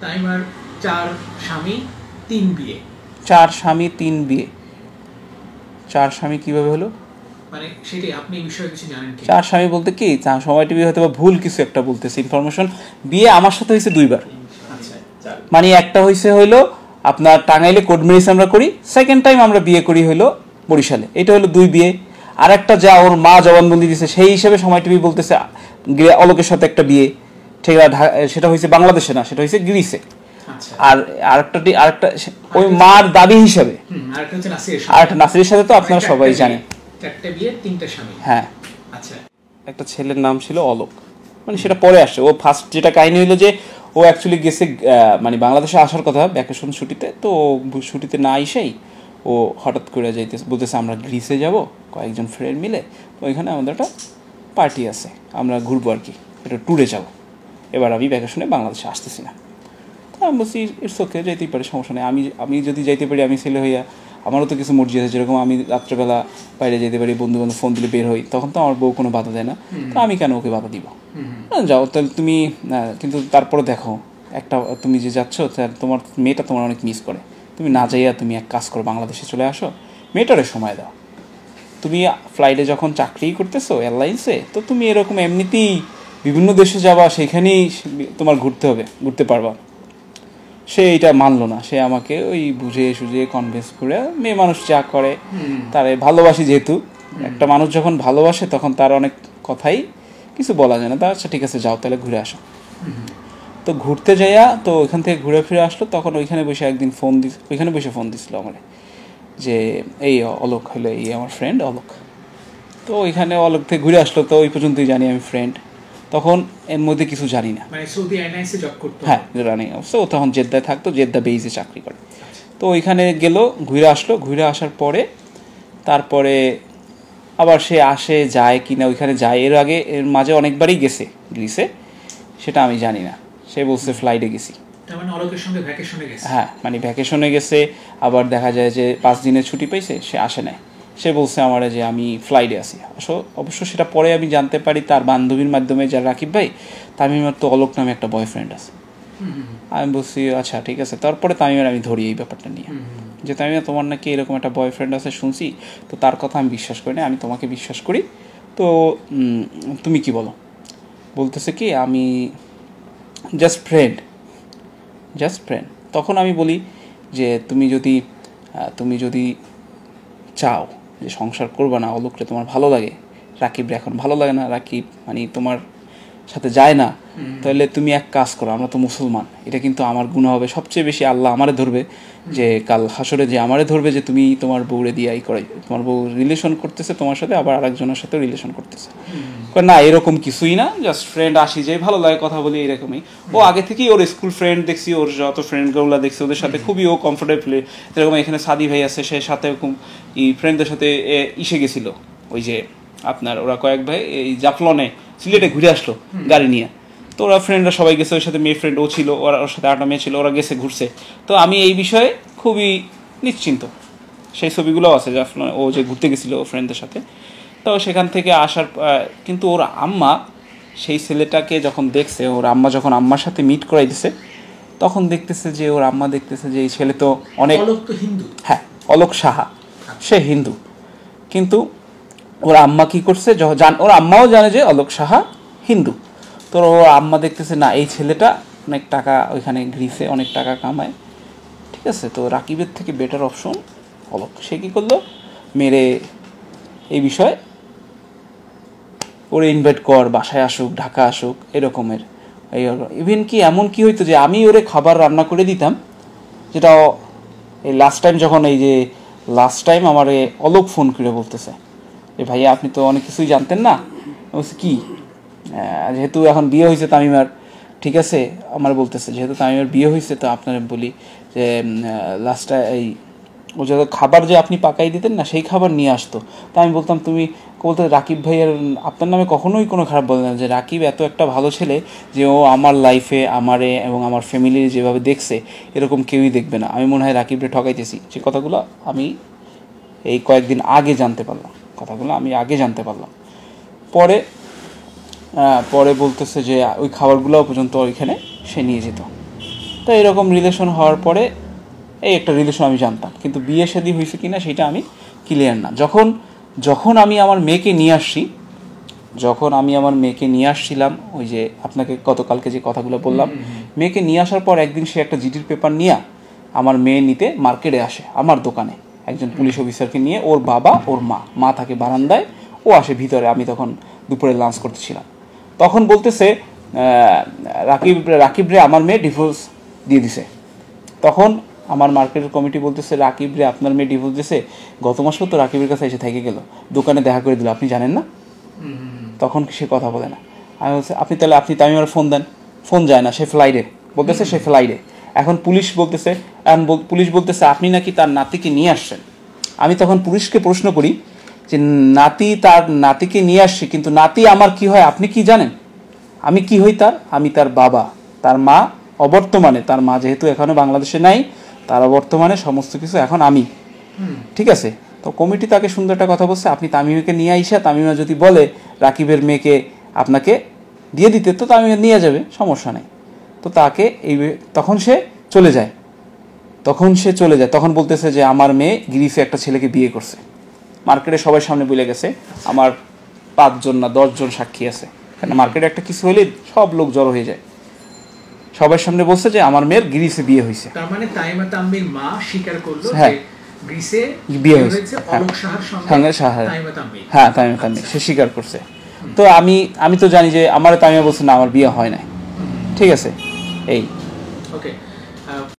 তাইমার 4 স্বামী 3 বিয়ে। 4 স্বামী 3 বিয়ে, 4 স্বামী কিভাবে হলো? মানে সেটাই, আপনি এই বিষয়ে কিছু জানেন কি? 4 স্বামী বলতে কি, সময় টিভি হয়তো ভুল কিছু একটা বলতেছে ইনফরমেশন। বিয়ে আমার সাথে হয়েছে 2 বার। মানে একটা হইলো আপনার টাঙ্গাইলে কোড মেরিস আমরা করি, সেকেন্ড টাইম আমরা বিয়ে করি হইলো বরিশালে। এটা হলো 2 বিয়ে। আর একটা যা ওর মা জবানবন্দি দিছে সেই হিসেবে সময় টিভি বলতেছে অলোকের সাথে একটা বিয়ে, ঠিক আছে, সেটা হয়েছে বাংলাদেশে না, সেটা হয়েছে গ্রিসে। আর আরেকটা ওই মার দাবি হিসাবে আরেকটা নাসিরের সাথে তো আপনারা সবাই জানেন। 4টে বিয়ে 3টে স্বামী। হ্যাঁ, আচ্ছা। একটা ছেলের নাম ছিল অলোক, মানে সেটা পরে আসছে। ও ফার্স্ট যেটা কাহিনী হইলো যে ও অ্যাকচুয়ালি গেছে মানে বাংলাদেশে আসার কথা ভ্যাকেশন ছুটিতে, তো ছুটিতে না এসেই ও হঠাৎ করে যাইতেছে, বলতেছে আমরা গ্রিসে যাব কয়েকজন ফ্রেন্ড মিলে, তো ওইখানে আমাদের একটা পার্টি আছে, আমরা ঘুরবো আর কি, একটা ট্যুরে যাব, এবার আমি ভ্যাকেশনে বাংলাদেশে আসতেছি না। তো আমি বলছি ইটস ওকে, যাইতেই পারে, সমস্যা নেই। আমি যদি যাইতে পারি, আমি ছেলে হইয়া আমারও তো কিছু মর্জি আছে, যেরকম আমি রাত্রেবেলা বাইরে যেতে পারি, বন্ধু বান্ধব ফোন দিলে বের হই, তখন তো আমার বউ কোনো বাধা দেয় না, তো আমি কেন ওকে বাধা দিব? যাও তাহলে তুমি, কিন্তু তারপরে দেখো একটা, তুমি যে যাচ্ছ তোমার মেয়েটা তোমার অনেক মিস করে, তুমি না যাইয়া তুমি এক কাজ করো, বাংলাদেশে চলে আসো, মেয়েটারে সময় দাও। তুমি ফ্লাইটে যখন চাকরি করতেছো এয়ারলাইন্সে, তো তুমি এরকম এমনিতেই বিভিন্ন দেশে যাবা, সেখানেই তোমার ঘুরতে পারবা। সে এটা মানলো না, সে আমাকে ওই বুঝে সুঝে কনভিন্স করে, মেয়ে মানুষ যা করে, তারে ভালোবাসি যেহেতু, একটা মানুষ যখন ভালোবাসে তখন তার অনেক কথাই কিছু বলা যায় না, তা আচ্ছা ঠিক আছে যাও তাহলে ঘুরে আসো। তো ঘুরতে যাইয়া তো ওইখান থেকে ঘুরে ফিরে আসলো, তখন ওইখানে বসে একদিন ওইখানে বসে ফোন দিছিল আমার, যে এই অলোক হলো, এই আমার ফ্রেন্ড অলোক। তো ওইখানে অলোক থেকে ঘুরে আসলো, তো ওই পর্যন্তই জানি আমি ফ্রেন্ড, তখন এর মধ্যে কিছু জানি না। মানে সৌদি এয়ারলাইন্সে জব করতো? হ্যাঁ, জানি। অবশ্য ও তখন জেদ্দায় থাকতো, জেদ্দা বেইজে চাকরি করে। তো ওইখানে গেল, ঘুরে আসলো, ঘুরে আসার পরে তারপরে আবার সে আসে যায় কিনা, ওইখানে যায়, এর মাঝে অনেকবারই গেছে গ্রিসে, সেটা আমি জানি না। সে বলছে ফ্লাইটে গেছি। হ্যাঁ, মানে ভ্যাকেশনে গেছে, আবার দেখা যায় যে 5 দিনের ছুটি পাইছে, সে আসে নাই। সে বলছে আমার যে আমি ফ্লাইটে আছি। অবশ্য সেটা পরে আমি জানতে পারি তার বান্ধবীর মাধ্যমে, যার রাকিব ভাই, তামিমের তো অলোক নামে একটা বয়ফ্রেন্ড আছে। আমি বলছি আচ্ছা ঠিক আছে। তারপরে তামিমের আমি ধরি এই ব্যাপারটা নিয়ে, যে তামিমা তোমার নাকি এরকম একটা বয়ফ্রেন্ড আছে শুনছি, তো তার কথা আমি বিশ্বাস করি না, আমি তোমাকে বিশ্বাস করি, তো তুমি কি বলো? বলতেছে কি আমি জাস্ট ফ্রেন্ড। তখন আমি বলি যে তুমি যদি চাও যে সংসার করবা না, অলোকরে তোমার ভালো লাগে, রাকিবরে এখন ভালো লাগে না, রাকিব মানে তোমার সাথে যায় না, তাহলে তুমি এক কাজ করো, আমরা তো মুসলমান, এটা কিন্তু আমার গুনাহ হবে, সবচেয়ে বেশি আল্লাহ আমারে ধরবে, যে কাল হাসরে যে আমারে ধরবে যে তুমি তোমার বউরে দিয়ে করাই, তোমার বউ রিলেশন করতেছে তোমার সাথে, আবার আরেকজনের সাথে রিলেশন করতেছে। না এরকম কিছুই না, জাস্ট ফ্রেন্ড, আসি যে ভালো লাগে কথা বলি, এরকমই। ও আগে থেকেই ওর স্কুল ফ্রেন্ড দেখছি, ওর যত ফ্রেন্ডগুলো দেখছি ওদের সাথে খুবই ও কমফোর্টেবল। যেরকম এখানে সাদি ভাই আছে, সে সাথে এরকম ফ্রেন্ডদের সাথে ইসে গেছিল, ওই যে আপনার ওরা কয়েক ভাই এই জাফলনে সিলেটে ঘুরে আসলো গাড়ি নিয়ে, তো ওরা ফ্রেন্ডরা সবাই গেছে, ওর সাথে মেয়ে ফ্রেন্ড ও ছিল, ওর সাথে 8টা মেয়ে ছিল, ওরা গেছে ঘুরছে। তো আমি এই বিষয়ে খুবই নিশ্চিন্ত, সেই ছবিগুলো আছে জাফলনে ও যে ঘুরতে গেছিলো ও ফ্রেন্ডদের সাথে। তো সেখান থেকে আসার, কিন্তু ওর আম্মা সেই ছেলেটাকে যখন দেখছে, ওর আম্মা যখন আম্মার সাথে মিট করাই দিছে, তখন দেখতেছে যে ওর আম্মা দেখতেছে যে এই ছেলে তো অনেক হিন্দু। হ্যাঁ, অলোক সাহা, সে হিন্দু, কিন্তু ওর আম্মা কি করছে, ওর আম্মাও জানে যে অলোক সাহা হিন্দু। তো ওর আম্মা দেখতেছে না এই ছেলেটা অনেক টাকা, ওইখানে গ্রিসে অনেক টাকা কামায়, ঠিক আছে, তো রাকিবের থেকে বেটার অপশন অলোক। সে কী করলো, মেরে এই বিষয়ে ওরে ইনভাইট কর, বাসায় আসুক, ঢাকা আসুক, এরকমের। ইভেন কি এমন কি হইতো যে আমি ওরে খাবার রান্না করে দিতাম, যেটা এই লাস্ট টাইম আমার অলোক ফোন করে বলতেছে যে ভাইয়া আপনি তো অনেক কিছুই জানতেন না। বলছে কি, যেহেতু এখন বিয়ে হয়েছে তামিমার, ঠিক আছে, আমার বলতেছে যেহেতু তামিমার বিয়ে হয়েছে, তো আপনার বলি যে লাস্টটা এই ও যত খাবার যে আপনি পাকাই দিতেন না, সেই খাবার নিয়ে আসতো। তো আমি বলতাম, তুমি বলতে রাকিব ভাইয়ের আপনার নামে কখনোই কোনো খারাপ বলে না, যে রাকিব এত একটা ভালো ছেলে যে ও আমার লাইফে আমারে এবং আমার ফ্যামিলির যেভাবে দেখছে এরকম কেউই দেখবে না। আমি মনে হয় রাকিবরে ঠকাইতেছি। যে কথাগুলো আমি এই কয়েকদিন আগে জানতে পারলাম, পরে বলতেছে যে ওই খাবারগুলো পর্যন্ত ওইখানে সে নিয়ে যেত। তো এরকম রিলেশন হওয়ার পরে এই একটা রিলেশন আমি জানতাম, কিন্তু বিয়ে শাদী হয়েছে কিনা সেটা আমি ক্লিয়ার না। যখন আমি আমার মেয়েকে নিয়ে আসছি, আসছিলাম, ওই যে আপনাকে গতকালকে যে কথাগুলো বললাম, মেয়েকে নিয়ে আসার পর একদিন সে একটা জিডির পেপার নিয়ে আমার মেয়ে নিতে মার্কেটে আসে আমার দোকানে, একজন পুলিশ অফিসারকে নিয়ে, ওর বাবা ওর মা থাকে বারান্দায়, ও আসে ভিতরে। আমি তখন দুপুরে লাঞ্চ করতেছিলাম, তখন বলতেছে রাকিব রে আমার মেয়ে ডিভোর্স দিয়ে দিছে। তখন আমার মার্কেটের কমিটি বলতেছে, রাকিব রে আপনার মেয়ে ডিভোর্স দিছে, গত মাসেও তো রাকিবের কাছে এসে থেকে গেল, দোকানে দেখা করে দিল, আপনি জানেন না? তখন সে কথা বলে না। আমি বলছি আপনি তামিমার ফোন দেন, ফোন যায় না, সে ফ্লাইটে, বলতেছে সে ফ্লাইটে। এখন পুলিশ বলতেছে আপনি নাকি তার নাতিকে নিয়ে আসছেন। আমি তখন পুলিশকে প্রশ্ন করি যে তার নাতিকে নিয়ে আসছি, কিন্তু নাতি আমার কি হয় আপনি কি জানেন? আমি কি হই আমি তার বাবা, তার মা অবর্তমানে, তার মা যেহেতু এখনো বাংলাদেশে নাই, তার অবর্তমানে সমস্ত কিছু এখন আমি। ঠিক আছে, তো কমিটি তাকে সুন্দর একটা কথা বলছে, আপনি তামিমাকে নিয়ে আইসা, তামিমা যদি বলে রাকিবের মেয়েকে আপনাকে দিয়ে দিতে, তো তামিমা নিয়ে যাবে, সমস্যা নেই। তো তাকে তখন সে চলে যায়। তখন বলতেছে যে আমার মেয়ে গিরিফে একটা ছেলেকে বিয়ে করছে। মার্কেটে সবাই সামনে বলে গেছে, আমার 5 জন না 10 জন সাক্ষী আছে, কারণ মার্কেটে একটা কিছু হলে সব লোক জড়ো হয়ে যায়। সবার সামনে বলছে যে আমার মেয়ের গ্রিসে বিয়ে হয়েছে। তার মানে তাইমা তাম্মির মা স্বীকার করলো হ্যাঁ, যে গ্রিসে বিয়ে হয়েছে অলোক সাহার সঙ্গে তাইমা তাম্মি। হ্যাঁ, তাইমা তাম্মি সে স্বীকার করছে। তো আমি তো জানি যে আমার তাইমা বলছে না আমার বিয়ে হয় নাই। ঠিক আছে, এই ওকে।